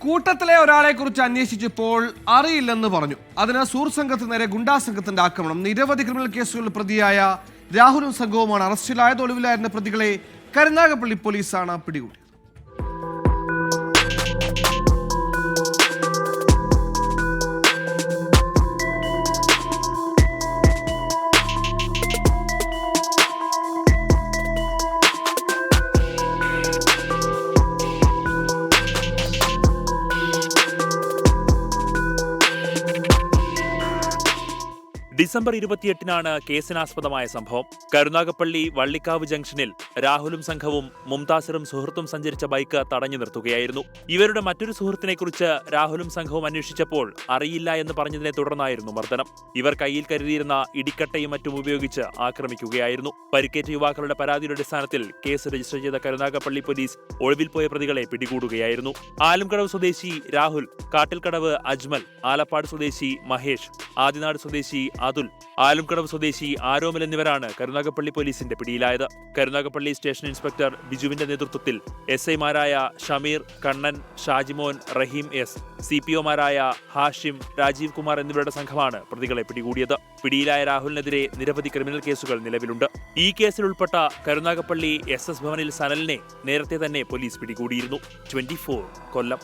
കൂട്ടത്തിലെ ഒരാളെക്കുറിച്ച് അന്വേഷിച്ചപ്പോൾ അറിയില്ലെന്ന് പറഞ്ഞു. അതിന് സൂർ സംഘത്തിന് നേരെ ഗുണ്ടാ സംഘത്തിന്റെ ആക്രമണം. നിരവധി ക്രിമിനൽ കേസുകളിൽ പ്രതിയായ രാഹുലും സംഘവുമാണ് അറസ്റ്റിലായത്. ഒളിവിലായിരുന്ന പ്രതികളെ കരുനാഗപ്പള്ളി പോലീസാണ് പിടികൂടിയത്. ഡിസംബർ 28-നാണ് കേസിനാസ്പദമായ സംഭവം. കരുനാഗപ്പള്ളി വള്ളിക്കാവ് ജംഗ്ഷനിൽ രാഹുലും സംഘവും മുംതാസിറും സുഹൃത്തും സഞ്ചരിച്ച ബൈക്ക് തടഞ്ഞു നിർത്തുകയായിരുന്നു. ഇവരുടെ മറ്റൊരു സുഹൃത്തിനെക്കുറിച്ച് രാഹുലും സംഘവും അന്വേഷിച്ചപ്പോൾ അറിയില്ല എന്ന് പറഞ്ഞതിനെ തുടർന്നായിരുന്നു മർദ്ദനം. ഇവർ കയ്യിൽ കരുതിയിരുന്ന ഇടിക്കട്ടയും മറ്റും ഉപയോഗിച്ച് ആക്രമിക്കുകയായിരുന്നു. പരിക്കേറ്റ യുവാക്കളുടെ പരാതിയുടെ അടിസ്ഥാനത്തിൽ കേസ് രജിസ്റ്റർ ചെയ്ത കരുനാഗപ്പള്ളി പോലീസ് ഒളിവിൽ പോയ പ്രതികളെ പിടികൂടുകയായിരുന്നു. ആലുംകടവ് സ്വദേശി രാഹുൽ, കാട്ടിൽക്കടവ് അജ്മൽ, ആലപ്പാട് സ്വദേശി മഹേഷ്, ആദിനാട് സ്വദേശി അതുൽ, ആലുംകടവ് സ്വദേശി ആരോമൽ എന്നിവരാണ് കരുനാഗപ്പള്ളി പോലീസിന്റെ പിടിയിലായത്. കരുനാഗപ്പള്ളി സ്റ്റേഷൻ ഇൻസ്പെക്ടർ ബിജുവിന്റെ നേതൃത്വത്തിൽ SI-മാരായ ഷമീർ, കണ്ണൻ, ഷാജിമോൻ, റഹീം S, CPO-മാരായ ഹാഷിം, രാജീവ് കുമാർ എന്നിവരുടെ സംഘമാണ് പ്രതികളെ പിടികൂടിയത്. പിടിയിലായ രാഹുലിനെതിരെ നിരവധി ക്രിമിനൽ കേസുകൾ നിലവിലുണ്ട്. ഈ കേസിൽ ഉൾപ്പെട്ട കരുനാഗപ്പള്ളി SS ഭവനിൽ സനലിനെ നേരത്തെ തന്നെ പോലീസ് പിടികൂടിയിരുന്നു. 24 കൊല്ലം.